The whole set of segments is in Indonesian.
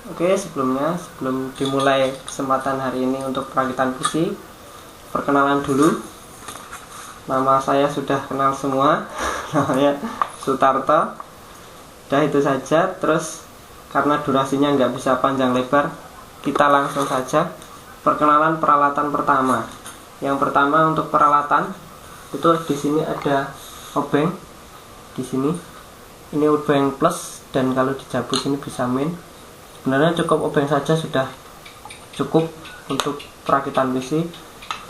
Oke, sebelum dimulai kesempatan hari ini untuk perakitan PC, perkenalan dulu. Nama saya sudah kenal semua, namanya Sutarto. Udah itu saja. Terus karena durasinya nggak bisa panjang lebar, kita langsung saja perkenalan peralatan pertama. Yang pertama untuk peralatan itu di sini ada obeng. Di sini ini obeng plus, dan kalau dicabut ini bisa min. Sebenarnya cukup obeng saja sudah cukup untuk perakitan PC,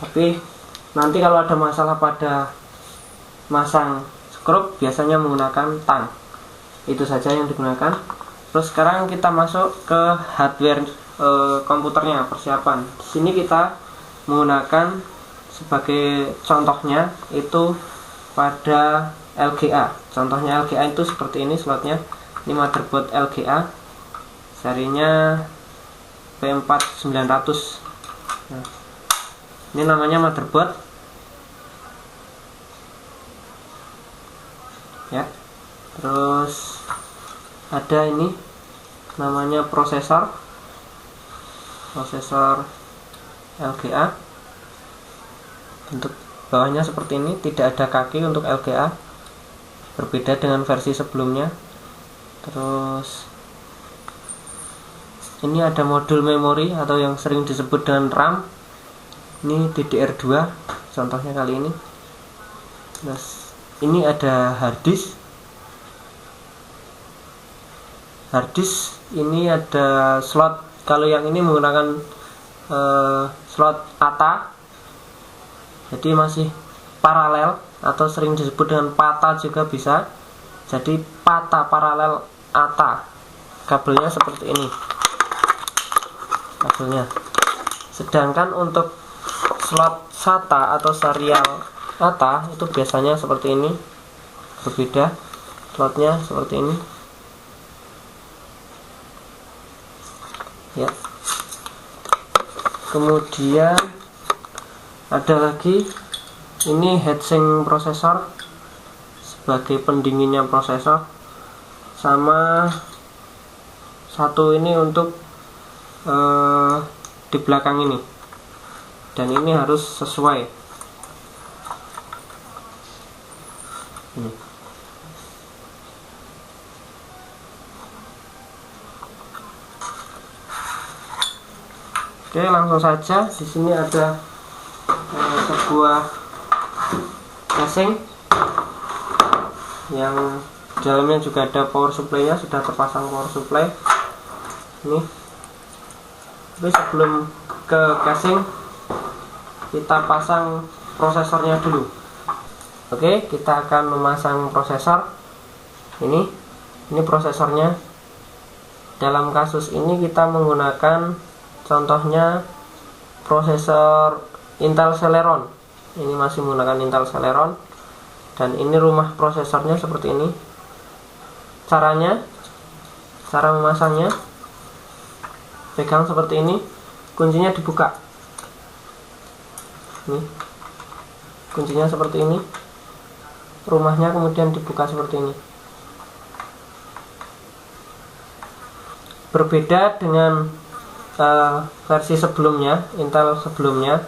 tapi nanti kalau ada masalah pada masang skrup biasanya menggunakan tang. Itu saja yang digunakan. Terus sekarang kita masuk ke hardware komputernya, persiapan. Di sini kita menggunakan sebagai contohnya itu pada LGA. Contohnya LGA itu seperti ini slotnya. Ini motherboard LGA. Serinya P4900. Nah, ini namanya motherboard ya. Terus ada ini namanya prosesor LGA. Bentuk bawahnya seperti ini, tidak ada kaki untuk LGA, berbeda dengan versi sebelumnya. Terus ini ada modul memori atau yang sering disebut dengan RAM. Ini DDR2 contohnya kali ini. Terus ini ada hard disk. Hard disk ini ada slot. Kalau yang ini menggunakan slot ATA, jadi masih paralel atau sering disebut dengan PATA juga bisa. Jadi PATA paralel ATA. Kabelnya seperti ini. Kabelnya. Sedangkan untuk slot SATA atau serial ATA itu biasanya seperti ini, berbeda slotnya seperti ini ya. Kemudian ada lagi ini heatsink prosesor sebagai pendinginnya prosesor, sama satu ini untuk di belakang ini, dan ini harus sesuai ini. Oke, langsung saja. Di sini ada sebuah casing yang dalamnya juga ada power supply-nya, sudah terpasang power supply ini. Tapi sebelum ke casing, kita pasang prosesornya dulu. Oke, kita akan memasang prosesor. Ini prosesornya. Dalam kasus ini kita menggunakan contohnya prosesor Intel Celeron. Ini masih menggunakan Intel Celeron. Dan ini rumah prosesornya seperti ini. Cara memasangnya, pegang seperti ini, kuncinya dibuka. Ini kuncinya seperti ini, rumahnya kemudian dibuka seperti ini. Berbeda dengan versi sebelumnya, Intel sebelumnya,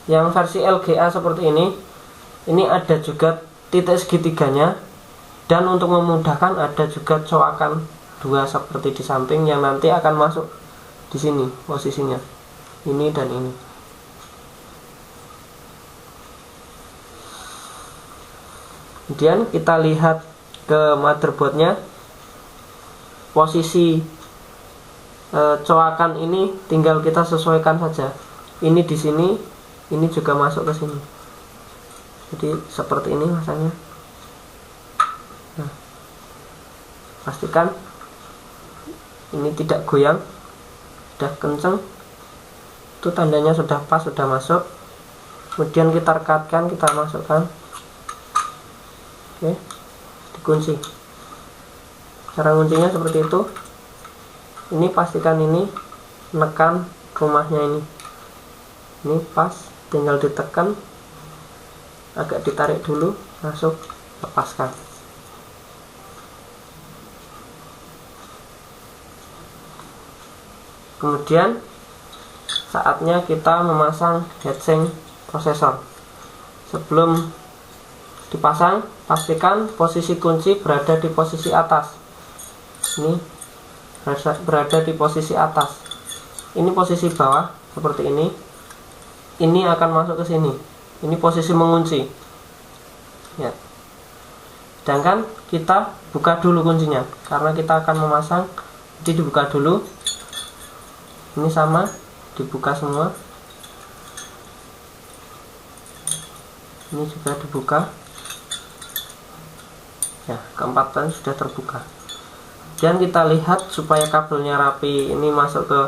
yang versi LGA seperti ini ada juga titik segitiganya, dan untuk memudahkan ada juga coakan dua seperti di samping yang nanti akan masuk di sini posisinya, ini dan ini. Kemudian kita lihat ke motherboardnya. Posisi coakan ini tinggal kita sesuaikan saja. Ini di sini, ini juga masuk ke sini. Jadi seperti ini masanya. Nah, pastikan ini tidak goyang, sudah kenceng, itu tandanya sudah pas, sudah masuk. Kemudian kita rekatkan, kita masukkan. Oke, dikunci. Cara kuncinya seperti itu. Ini pastikan ini menekan rumahnya ini pas, tinggal ditekan, agak ditarik dulu, masuk, lepaskan. Kemudian saatnya kita memasang heatsink prosesor. Sebelum dipasang, pastikan posisi kunci berada di posisi atas. Ini berada di posisi atas. Ini posisi bawah seperti ini. Ini akan masuk ke sini. Ini posisi mengunci. Ya. Sedangkan kita buka dulu kuncinya karena kita akan memasang. Jadi dibuka dulu. Ini sama, dibuka semua. Ini juga dibuka. Ya, keempat tadi sudah terbuka. Dan kita lihat supaya kabelnya rapi, ini masuk ke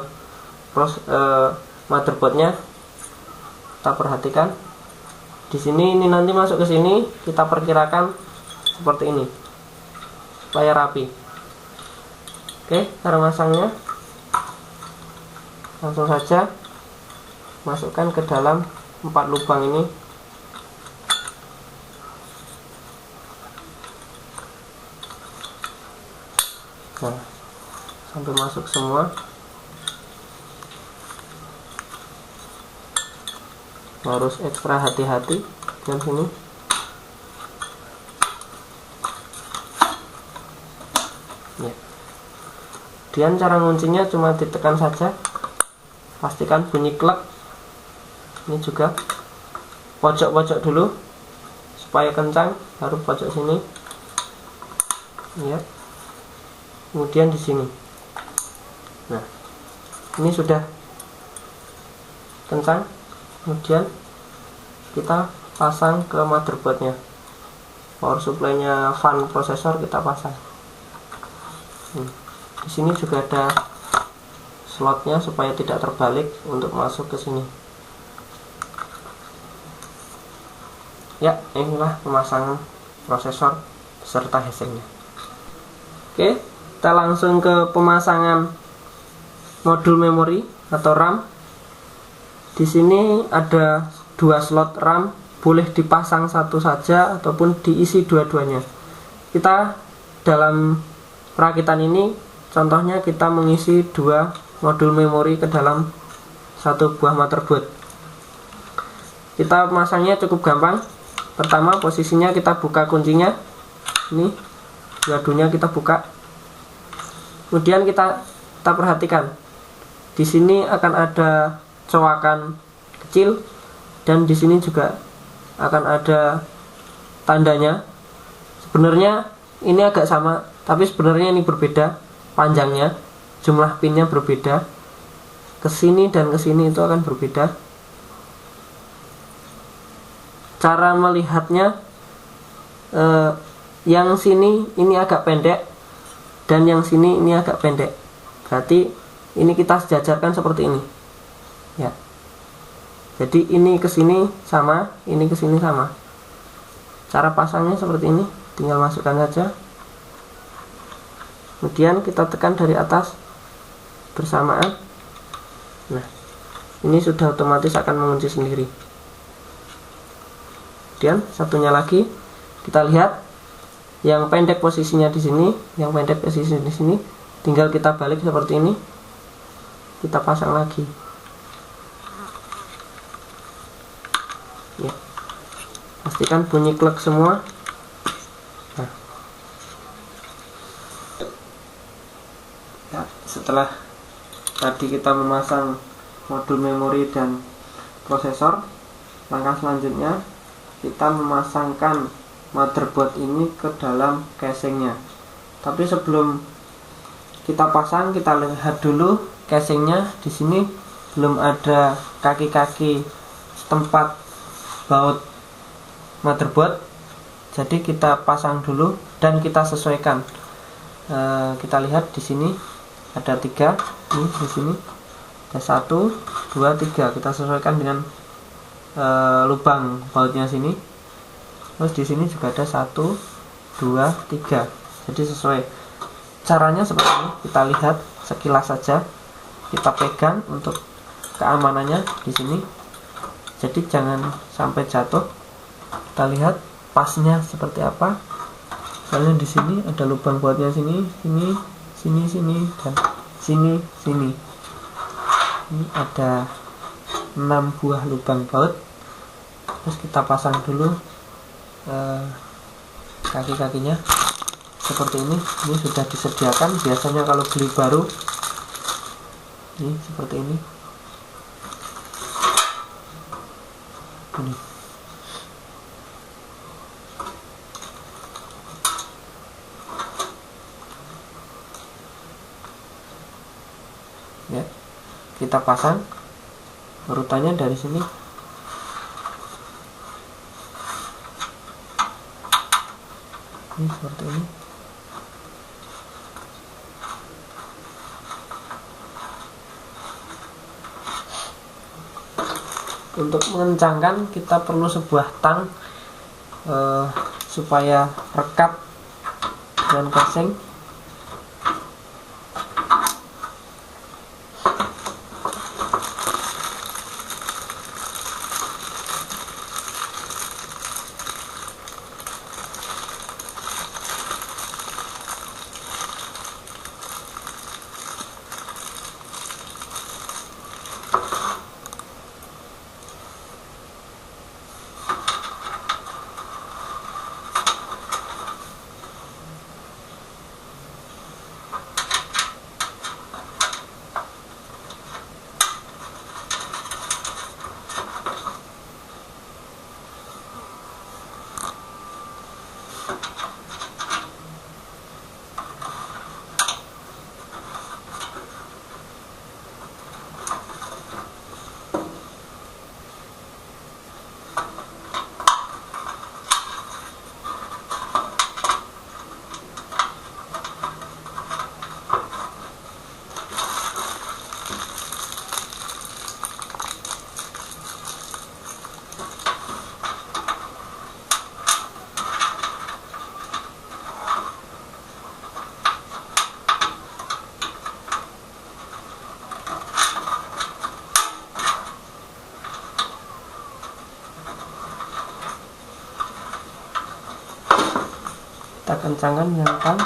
motherboardnya. Kita perhatikan di sini, ini nanti masuk ke sini. Kita perkirakan seperti ini supaya rapi. Oke, cara masangnya langsung saja masukkan ke dalam 4 lubang ini. Nah, sampai masuk semua. Harus ekstra hati-hati dan sini. Ya. Kemudian cara nguncinya cuma ditekan saja. Pastikan bunyi klek. Ini juga pojok-pojok dulu supaya kencang, baru pojok sini. Ya. Kemudian di sini. Nah, ini sudah kencang. Kemudian kita pasang ke motherboardnya. Power supply-nya fan prosesor kita pasang. Di sini juga ada slotnya supaya tidak terbalik untuk masuk ke sini. Ya, inilah pemasangan prosesor beserta heatsinknya. Oke, kita langsung ke pemasangan modul memori atau RAM. Di sini ada 2 slot RAM, boleh dipasang satu saja ataupun diisi dua-duanya. Kita dalam perakitan ini, contohnya kita mengisi 2 modul memori ke dalam satu buah motherboard. Kita memasangnya cukup gampang. Pertama, posisinya kita buka kuncinya. Ini dua-duanya kita buka. Kemudian kita perhatikan. Di sini akan ada coakan kecil dan di sini juga akan ada tandanya. Sebenarnya ini agak sama, tapi sebenarnya ini berbeda panjangnya. Jumlah pinnya berbeda. Kesini dan kesini itu akan berbeda. Cara melihatnya, yang sini ini agak pendek dan yang sini ini agak pendek. Berarti ini kita sejajarkan seperti ini. Ya. Jadi ini kesini sama, ini kesini sama. Cara pasangnya seperti ini. Tinggal masukkan saja. Kemudian kita tekan dari atas bersamaan. Nah, ini sudah otomatis akan mengunci sendiri. Kemudian satunya lagi kita lihat yang pendek posisinya di sini, yang pendek posisinya di sini, tinggal kita balik seperti ini. Kita pasang lagi. Ya. Pastikan bunyi klek semua. Nah. Ya, setelah tadi kita memasang modul memori dan prosesor, langkah selanjutnya kita memasangkan motherboard ini ke dalam casingnya. Tapi sebelum kita pasang, kita lihat dulu casingnya. Di sini belum ada kaki-kaki tempat baut motherboard, jadi kita pasang dulu dan kita sesuaikan. Kita lihat di sini ada 3, ini di sini ada 1, 2, 3. Kita sesuaikan dengan lubang bautnya sini. Terus di sini juga ada 1, 2, 3. Jadi sesuai. Caranya seperti ini. Kita lihat sekilas saja. Kita pegang untuk keamanannya di sini. Jadi jangan sampai jatuh. Kita lihat pasnya seperti apa. Soalnya di sini ada lubang bautnya sini, sini, sini, sini, dan sini, sini. Ini ada 6 buah lubang baut. Terus kita pasang dulu kaki-kakinya seperti ini. Ini sudah disediakan, biasanya kalau beli baru ini seperti ini. Ini ya, kita pasang urutannya dari sini. Ini seperti ini. Untuk mengencangkan kita perlu sebuah tang supaya rekat dengan casing. Kita kencangkan dengan tang.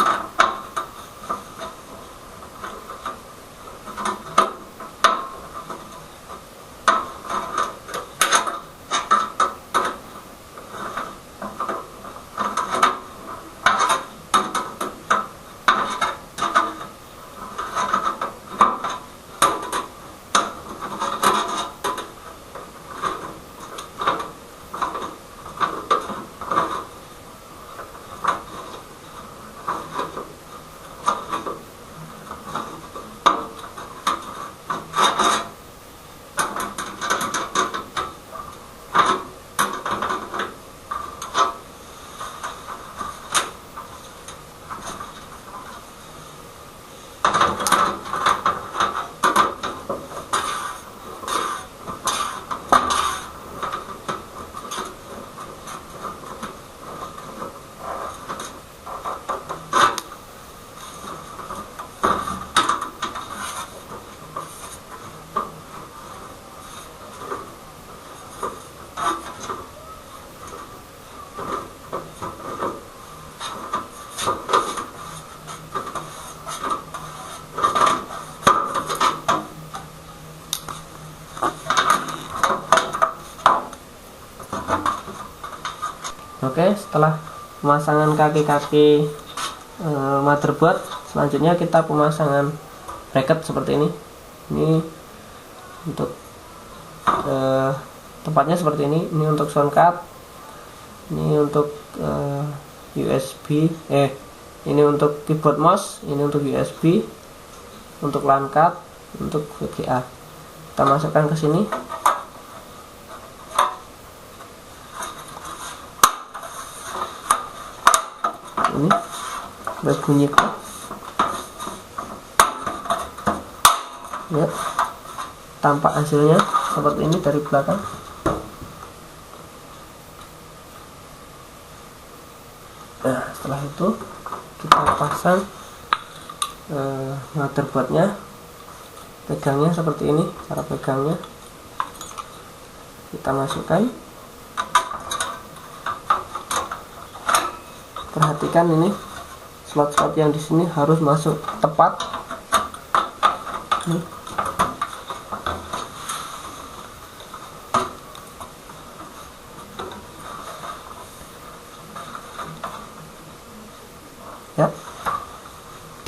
Oke, setelah pemasangan kaki-kaki motherboard, selanjutnya kita pemasangan bracket seperti ini. Ini untuk tempatnya seperti ini. Ini untuk sound card, ini untuk USB, ini untuk keyboard mouse, ini untuk USB, untuk LAN card, untuk VGA. Kita masukkan ke sini. Ini berbunyi ya, tampak hasilnya seperti ini dari belakang. Nah, setelah itu kita pasang motherboardnya. Pegangnya seperti ini, cara pegangnya kita masukkan. Perhatikan ini slot-slot yang di sini harus masuk tepat. Nih.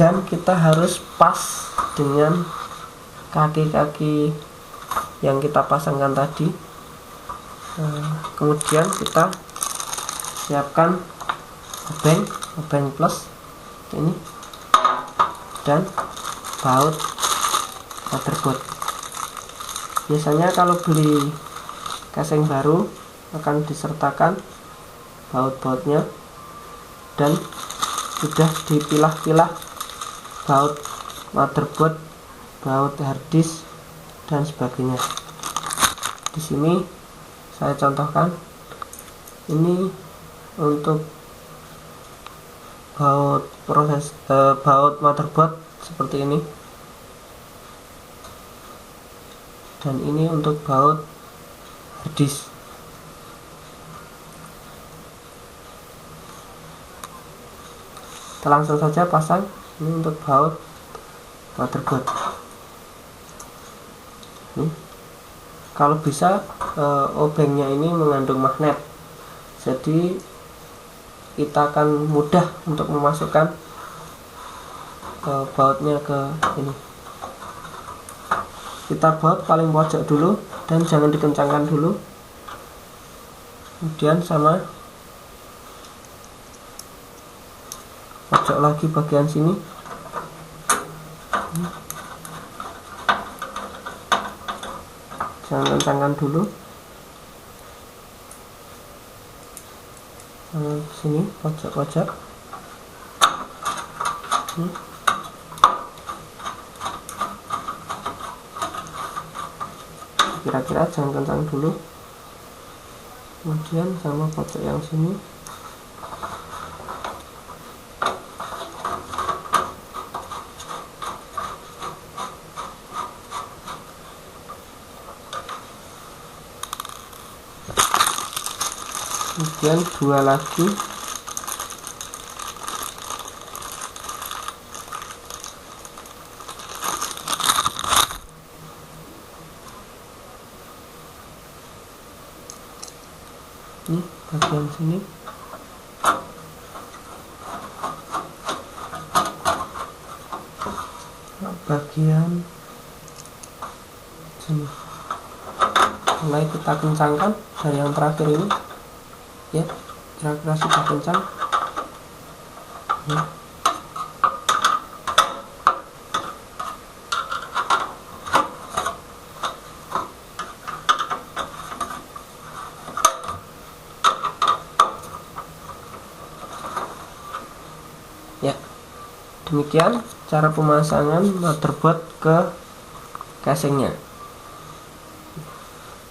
dan kita harus pas dengan kaki-kaki yang kita pasangkan tadi. Kemudian kita siapkan obeng plus ini dan baut motherboard. Biasanya kalau beli casing baru akan disertakan baut-bautnya dan sudah dipilah-pilah baut motherboard, baut harddisk dan sebagainya. Di sini saya contohkan, ini untuk baut baut motherboard seperti ini, dan ini untuk baut harddisk. Kita langsung saja pasang. Ini untuk baut motherboard. Kalau bisa obengnya ini mengandung magnet, jadi kita akan mudah untuk memasukkan bautnya ke ini. Kita baut paling pojok dulu dan jangan dikencangkan dulu, kemudian sama pojok lagi bagian sini. Jangan kencangkan dulu. Sini pojok-pojok. Kira-kira jangan kencang dulu. Kemudian sama pojok yang sini. Kemudian dua lagi. Ini bagian sini. Bagian sini. Mulai kita kencangkan dari yang terakhir ini. Ya, kira-kira sudah kencang. Ya, demikian cara pemasangan motherboard ke casingnya.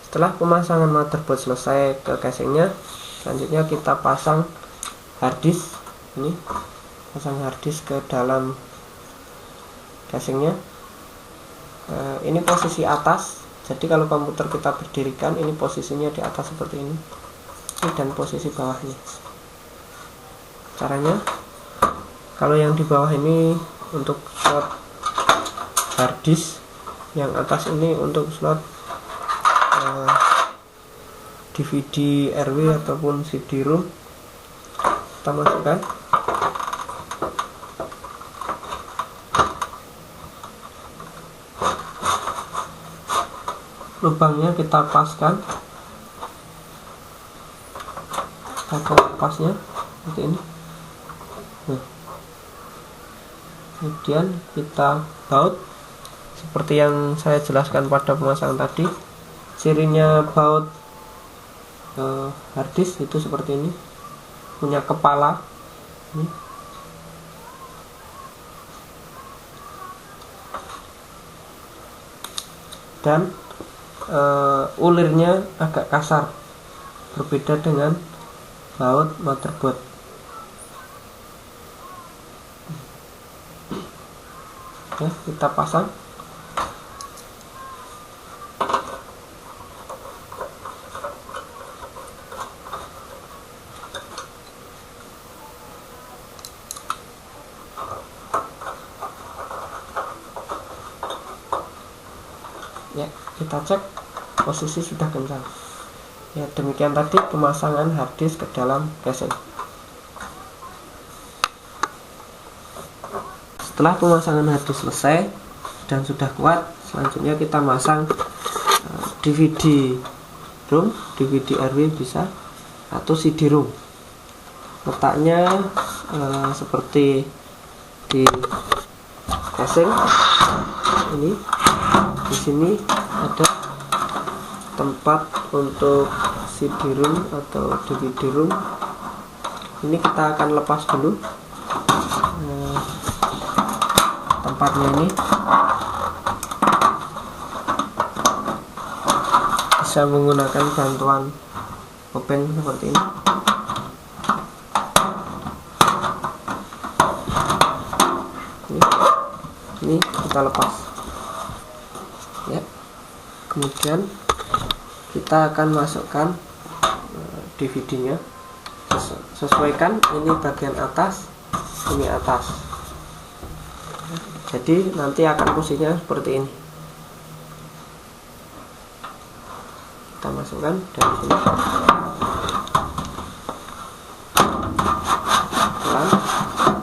Setelah pemasangan motherboard selesai ke casingnya, selanjutnya kita pasang harddisk. Ini pasang harddisk ke dalam casingnya. Ini posisi atas, jadi kalau komputer kita berdirikan, ini posisinya di atas seperti ini, dan posisi bawahnya. Caranya, kalau yang di bawah ini untuk slot harddisk, yang atas ini untuk slot DVD RW ataupun CD-ROM. Kita masukkan. Lubangnya kita paskan. Ada pasnya seperti ini. Kemudian kita baut seperti yang saya jelaskan pada pemasangan tadi. Cirinya baut harddisk itu seperti ini, punya kepala ini. Dan ulirnya agak kasar, berbeda dengan baut motherboard. Ya, kita pasang. Ya, kita cek posisi sudah kencang. Ya, demikian tadi pemasangan harddisk ke dalam casing. Setelah pemasangan harddisk selesai dan sudah kuat, selanjutnya kita masang DVD ROM, DVD RW bisa, atau CD-ROM. Letaknya seperti di casing ini. Di sini ada tempat untuk CD-ROM atau DVD-ROM. Ini kita akan lepas dulu tempatnya ini. Bisa menggunakan bantuan open seperti ini. Ini kita lepas ya. Kemudian kita akan masukkan DVD-nya. Sesuaikan, ini bagian atas, ini atas. Jadi nanti akan posisinya seperti ini. Kita masukkan dari sini,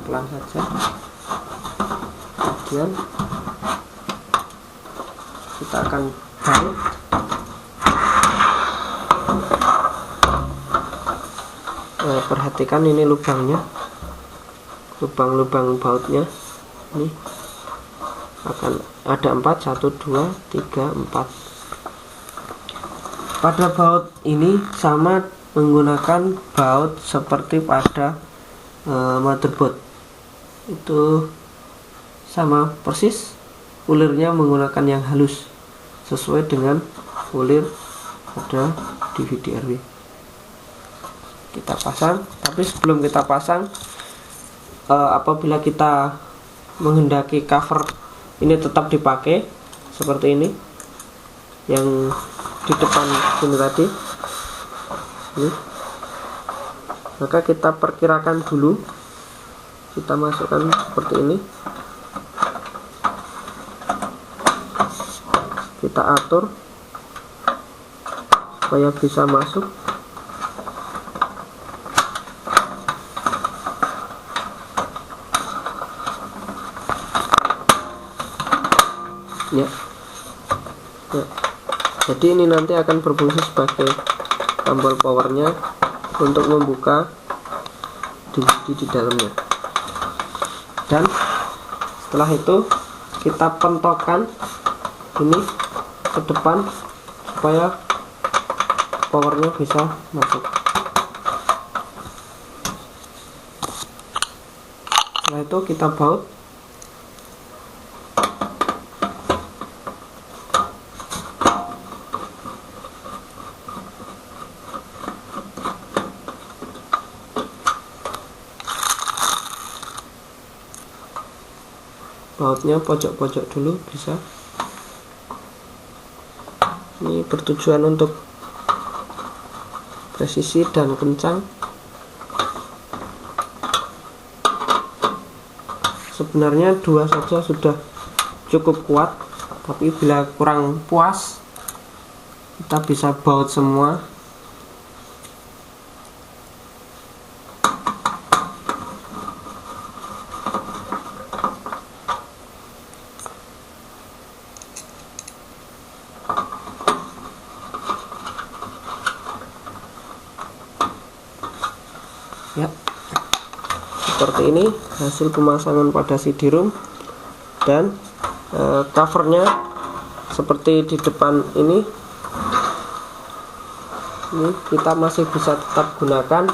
pelan saja. Kemudian kita akan baut. Perhatikan ini lubangnya, lubang-lubang bautnya ini akan ada 4, 1, 2, 3, 4. Pada baut ini sama menggunakan baut seperti pada motherboard, itu sama persis, ulirnya menggunakan yang halus sesuai dengan ulir pada DVD RW. Kita pasang, tapi sebelum kita pasang, apabila kita menghendaki cover ini tetap dipakai seperti ini, yang di depan sini tadi ini, maka kita perkirakan dulu, kita masukkan seperti ini, kita atur supaya bisa masuk. Ya. Jadi ini nanti akan berfungsi sebagai tombol powernya untuk membuka DVD di dalamnya. Dan setelah itu kita pentokkan ini ke depan supaya powernya bisa masuk. Setelah itu kita baut. Bautnya pojok-pojok dulu bisa. Ini bertujuan untuk presisi dan kencang. Sebenarnya 2 saja sudah cukup kuat, tapi bila kurang puas kita bisa baut semua. Ya, seperti ini hasil pemasangan pada CD-ROM. Dan covernya seperti di depan ini kita masih bisa tetap gunakan.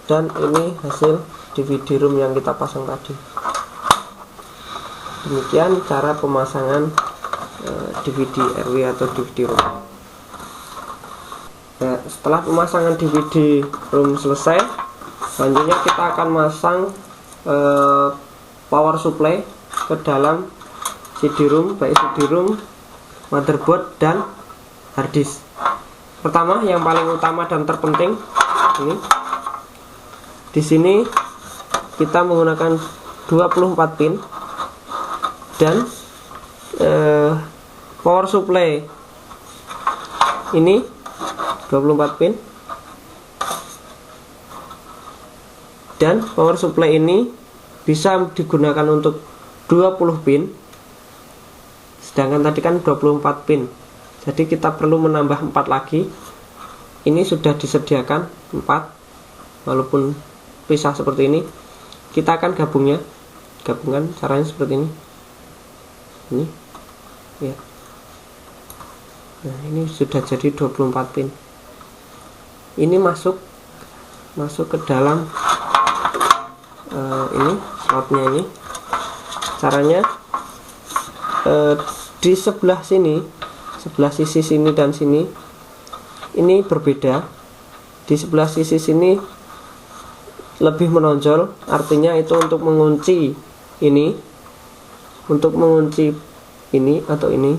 Dan ini hasil DVD-ROM yang kita pasang tadi. Demikian cara pemasangan DVD RW atau DVD-ROM. Nah, setelah pemasangan DVD ROM selesai, selanjutnya kita akan masang power supply ke dalam CD-ROM, baik CD-ROM, motherboard, dan harddisk. Pertama, yang paling utama dan terpenting ini, di sini kita menggunakan 24 pin dan power supply ini 24 pin, dan power supply ini bisa digunakan untuk 20 pin, sedangkan tadi kan 24 pin. Jadi kita perlu menambah 4 lagi. Ini sudah disediakan 4, walaupun pisah seperti ini. Kita akan gabungkan caranya seperti ini ya. Nah, ini sudah jadi 24 pin. Ini masuk ke dalam ini slotnya. Ini caranya di sebelah sini, sebelah sisi sini dan sini ini berbeda. Di sebelah sisi sini lebih menonjol, artinya itu untuk mengunci ini, untuk mengunci ini atau ini.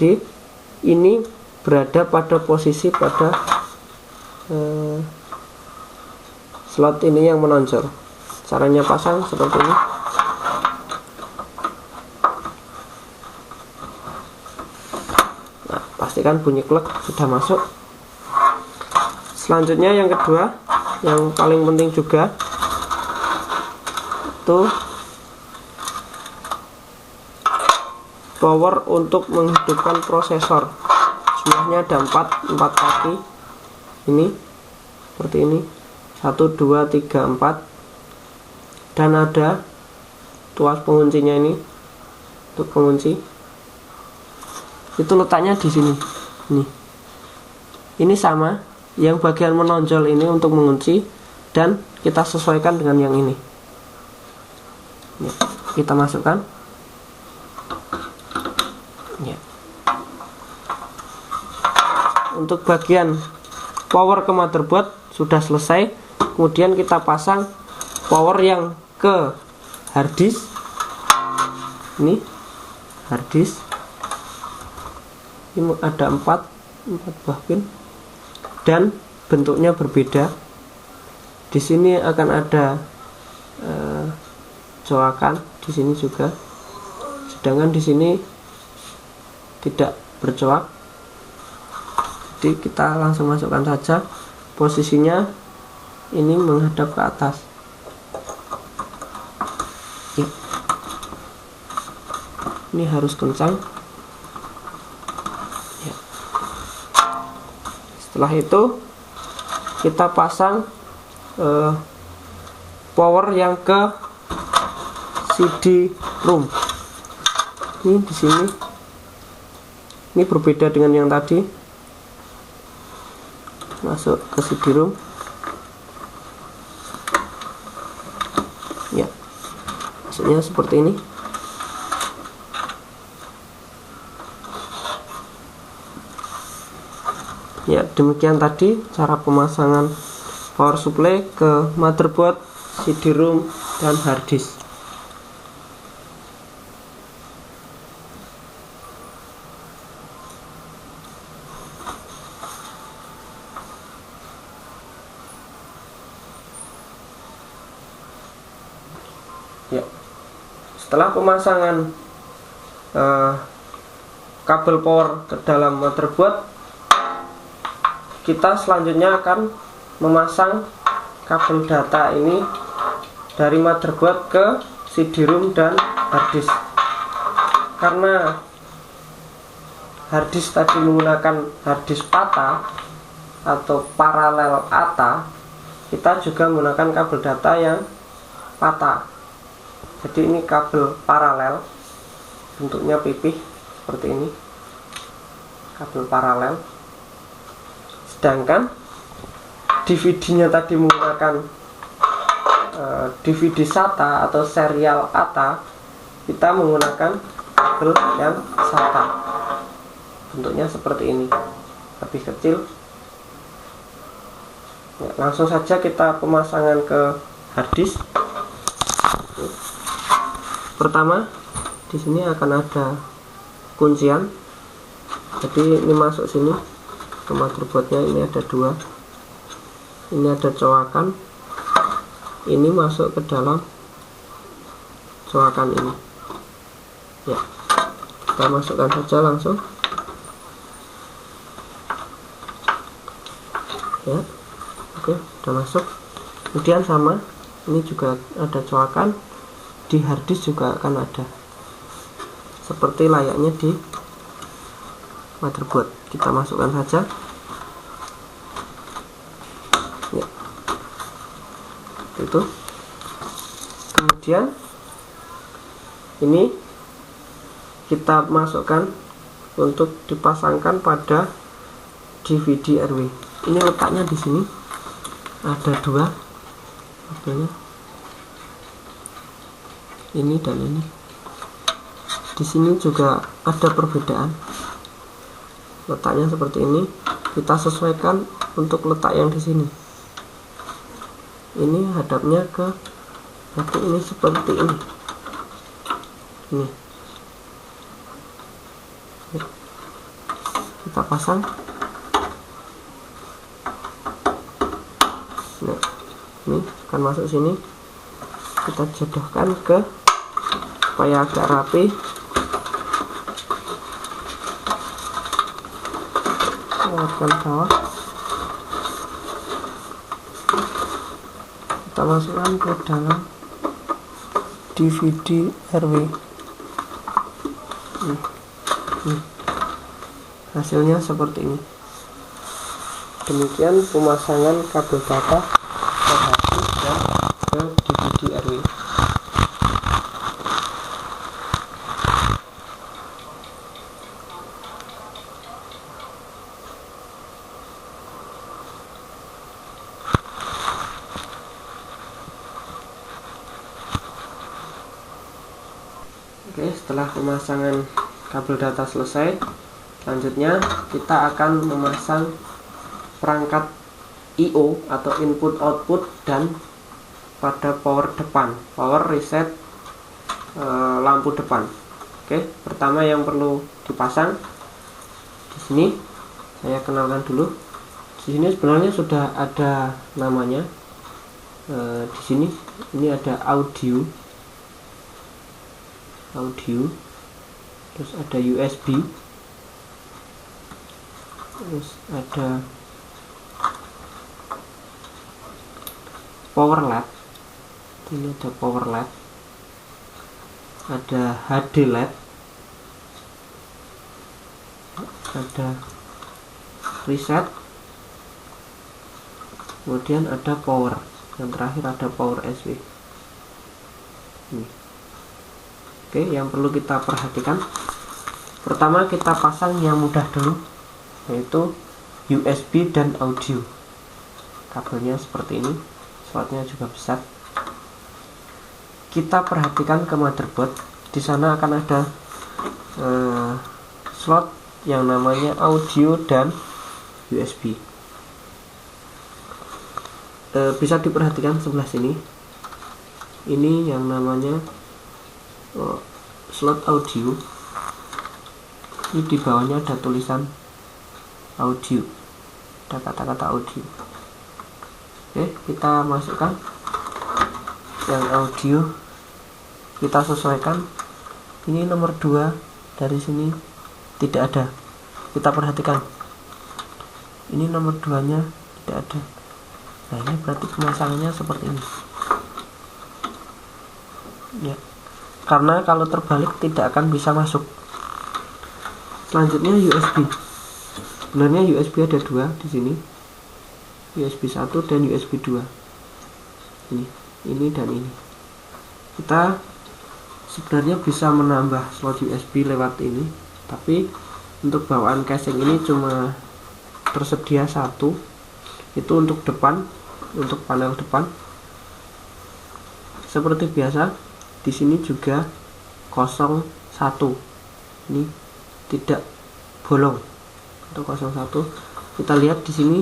Jadi ini berada pada posisi pada slot ini yang menonjol. Caranya pasang seperti ini. Nah, pastikan bunyi klek sudah masuk. Selanjutnya yang kedua, yang paling penting juga, itu power untuk menghidupkan prosesor. Jumlahnya ada 4 kaki. Ini seperti ini, 1, 2, 3, 4, dan ada tuas penguncinya ini untuk pengunci. Itu letaknya di sini. Ini sama, yang bagian menonjol ini untuk mengunci, dan kita sesuaikan dengan yang ini. Kita masukkan. Untuk bagian power ke motherboard sudah selesai. Kemudian kita pasang power yang ke harddisk. Ini harddisk. Ini ada 4 buah pin dan bentuknya berbeda. Di sini akan ada coakan, di sini juga. Sedangkan di sini tidak bercoak. Jadi kita langsung masukkan saja. Posisinya ini menghadap ke atas. Ya. Ini harus kencang. Ya. Setelah itu kita pasang power yang ke CD-ROM. Ini di sini. Ini berbeda dengan yang tadi. Masuk ke CD-ROM. Ya, masuknya seperti ini. Ya, demikian tadi cara pemasangan power supply ke motherboard, CD-ROM, dan harddisk. Ya, setelah pemasangan kabel power ke dalam motherboard, kita selanjutnya akan memasang kabel data ini dari motherboard ke CD-ROM dan harddisk. Karena harddisk tadi menggunakan harddisk PATA atau paralel ATA, kita juga menggunakan kabel data yang PATA. Jadi ini kabel paralel, bentuknya pipih seperti ini, kabel paralel. Sedangkan DVD-nya tadi menggunakan DVD SATA atau serial ATA, kita menggunakan kabel yang SATA. Bentuknya seperti ini, lebih kecil. Ya, langsung saja kita pemasangan ke harddisk. Pertama, di sini akan ada kuncian. Jadi ini masuk sini ke motherboardnya. Ini ada 2. Ini ada coakan. Ini masuk ke dalam coakan ini. Ya, kita masukkan saja langsung. Ya, oke, sudah masuk. Kemudian sama Ini juga ada colokan, di harddisk juga akan ada, seperti layaknya di motherboard. Kita masukkan saja ya, itu. Kemudian ini kita masukkan untuk dipasangkan pada DVD RW. Ini letaknya di sini ada dua kabelnya, ini dan ini. Di sini juga ada perbedaan, letaknya seperti ini. Kita sesuaikan untuk letak yang di sini. Ini hadapnya ke, berarti ini seperti ini. Ini kita pasang. Nah, ini akan masuk sini. Kita jodohkan ke, supaya agak rapi. Lewatkan bawah. Kita masukkan ke dalam DVD RW. Hasilnya seperti ini. Demikian pemasangan kabel data ke harddisk dan ke DVD RW. Oke, setelah pemasangan kabel data selesai, selanjutnya kita akan memasang perangkat I/O atau input output dan pada power depan, power reset lampu depan. Oke, pertama yang perlu dipasang di sini, saya kenalkan dulu. Di sini sebenarnya sudah ada namanya. Di sini ini ada audio, terus ada USB, terus ada power LED. Ini ada power LED, ada HD LED, ada reset, kemudian ada power, yang terakhir ada power SW. Ini. Oke, yang perlu kita perhatikan, pertama kita pasang yang mudah dulu, yaitu USB dan audio. Kabelnya seperti ini, slotnya juga besar. Kita perhatikan ke motherboard, di sana akan ada slot yang namanya audio dan USB. Bisa diperhatikan sebelah sini, ini yang namanya slot audio. Ini di bawahnya ada tulisan audio, ada kata-kata audio. Oke, kita masukkan yang audio, kita sesuaikan. Ini nomor 2 dari sini tidak ada, kita perhatikan ini nomor 2 nya tidak ada. Nah, ini berarti pemasangannya seperti ini ya, karena kalau terbalik tidak akan bisa masuk. Selanjutnya USB. Sebenarnya USB ada 2 di sini, USB 1 dan USB 2. Ini dan ini. Kita sebenarnya bisa menambah slot USB lewat ini, tapi untuk bawaan casing ini cuma tersedia 1. Itu untuk depan, untuk panel depan. Seperti biasa, di sini juga 01. Ini tidak bolong. Untuk 01, kita lihat di sini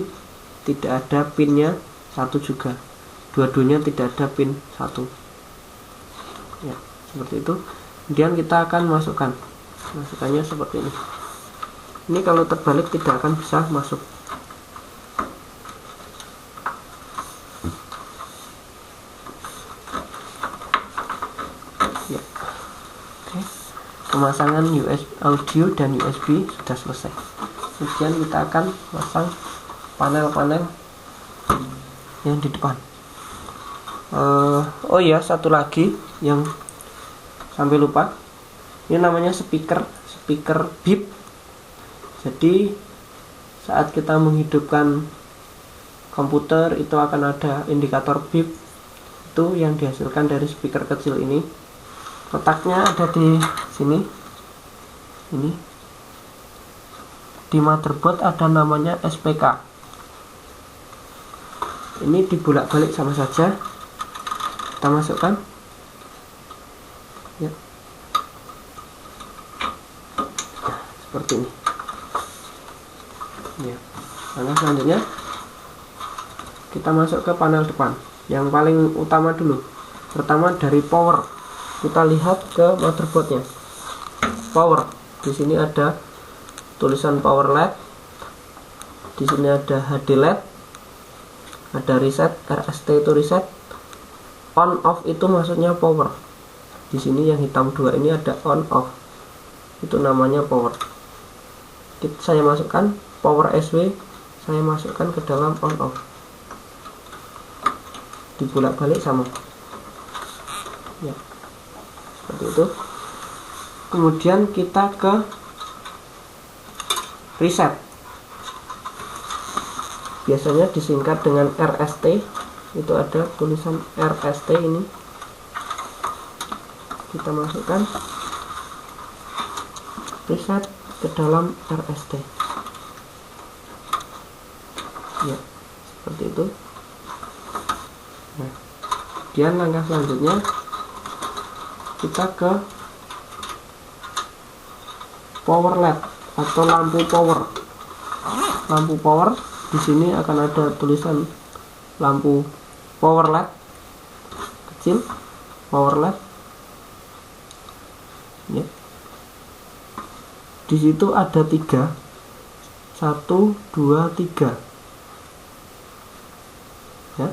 tidak ada pinnya 1 juga. Dua-duanya tidak ada pin 1. Ya, seperti itu. Kemudian kita akan masukannya seperti ini. Ini kalau terbalik tidak akan bisa masuk. Ya. Oke. Pemasangan USB audio dan USB sudah selesai. Kemudian kita akan pasang panel-panel yang di depan. Oh iya, satu lagi yang sampai lupa, ini namanya speaker beep. Jadi saat kita menghidupkan komputer itu akan ada indikator beep, itu yang dihasilkan dari speaker kecil ini. Letaknya ada di sini. Ini di motherboard ada namanya SPK. Ini dibolak-balik sama saja. Kita masukkan ya, seperti ini ya. Nah, selanjutnya kita masuk ke panel depan yang paling utama dulu. Pertama dari power, kita lihat ke motherboardnya. Power, di sini ada tulisan power LED, di sini ada HD LED, ada reset, RST itu reset, on off itu maksudnya power. Di sini yang hitam dua ini ada on off, itu namanya power. Saya masukkan power SW, saya masukkan ke dalam on off, dibolak-balik sama ya, seperti itu. Kemudian kita ke reset, biasanya disingkat dengan RST, itu ada tulisan RST ini, kita masukkan reset ke dalam RST ya, seperti itu. Nah, kemudian langkah selanjutnya kita ke power LED atau lampu power. Lampu power, di sini akan ada tulisan lampu power LED kecil, power LED ya. Di situ ada 3, 1, 2, 3 ya.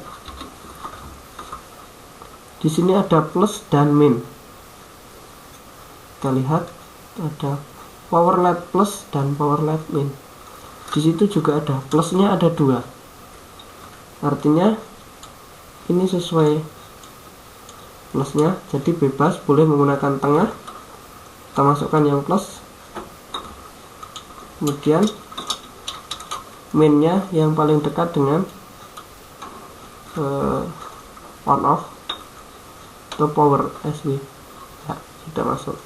Di sini ada plus dan min. Kita lihat ada power LED plus dan power LED min. Di situ juga ada plusnya, ada 2. Artinya ini sesuai plusnya, jadi bebas, boleh menggunakan tengah. Kita masukkan yang plus. Kemudian minnya yang paling dekat dengan on off atau power SW ya, sudah masuk.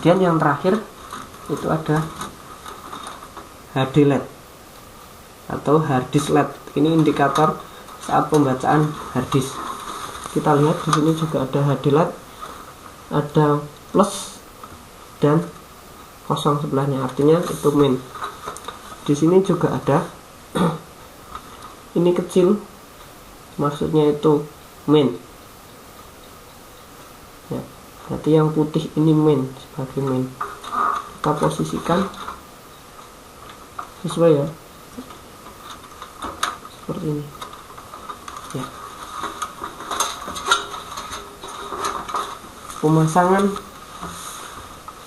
Kemudian yang terakhir itu ada HD LED atau hard disk LED. Ini indikator saat pembacaan hard disk. Kita lihat di sini juga ada HD LED, ada plus dan kosong sebelahnya, artinya itu min. Di sini juga ada ini kecil, maksudnya itu min ya, berarti yang putih ini min, sebagai min. Kita posisikan sesuai ya, seperti ini ya. Pemasangan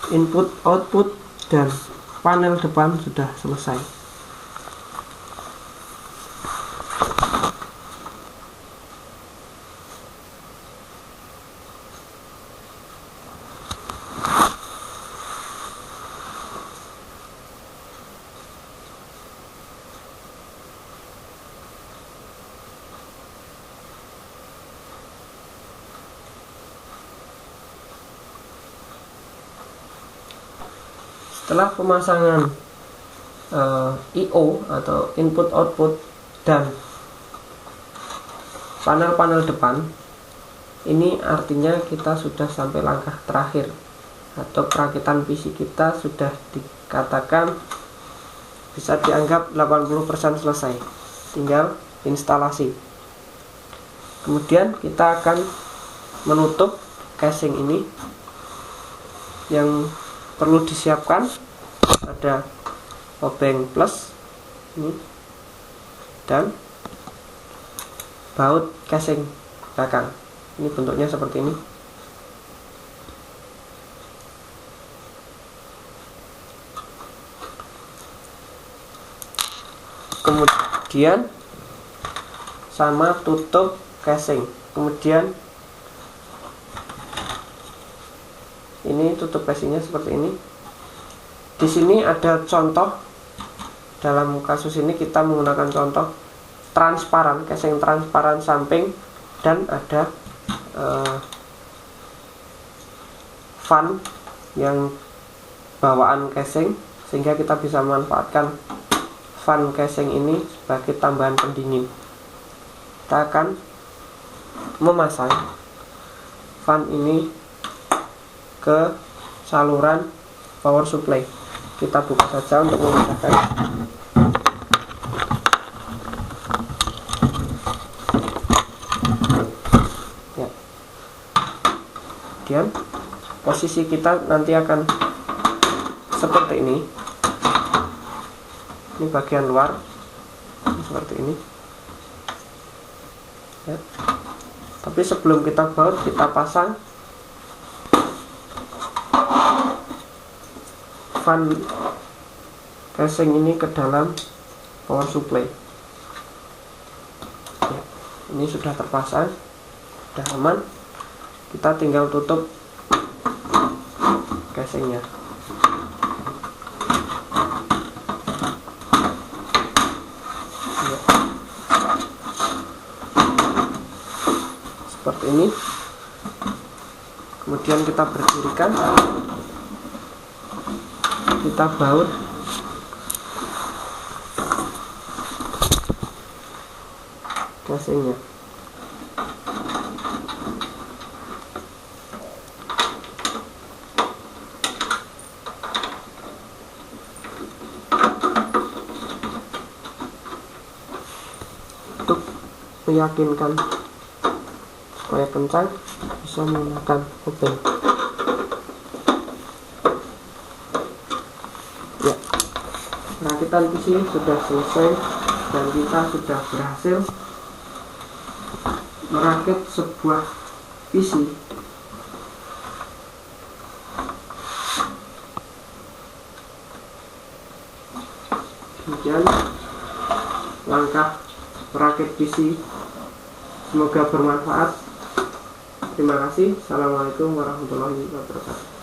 input, output, dan panel depan sudah selesai. Setelah pemasangan I/O atau input output dan panel-panel depan, ini artinya kita sudah sampai langkah terakhir atau perakitan PC kita sudah dikatakan bisa dianggap 80% selesai, tinggal instalasi. Kemudian kita akan menutup casing ini. Yang perlu disiapkan ada obeng plus ini dan baut casing belakang. Ini bentuknya seperti ini. Kemudian sama tutup casing. Kemudian ini tutup casingnya seperti ini. Di sini ada contoh, dalam kasus ini kita menggunakan contoh transparan, casing transparan samping, dan ada fan yang bawaan casing, sehingga kita bisa memanfaatkan fan casing ini sebagai tambahan pendingin. Kita akan memasang fan ini ke saluran power supply. Kita buka saja untuk memudahkan. Ya. Kemudian posisi kita nanti akan seperti ini. Ini bagian luar seperti ini. Ya. Tapi sebelum kita baut, kita pasang fan casing ini ke dalam power supply. Ya, ini sudah terpasang, sudah aman. Kita tinggal tutup casingnya. Ya. Seperti ini. Kemudian kita berdirikan, kita baut casingnya. Untuk meyakinkan supaya kencang, bisa menggunakan obeng. Ya, perakitan PC sudah selesai dan kita sudah berhasil merakit sebuah PC demikian langkah merakit PC. Semoga bermanfaat. Terima kasih. Assalamualaikum warahmatullahi wabarakatuh.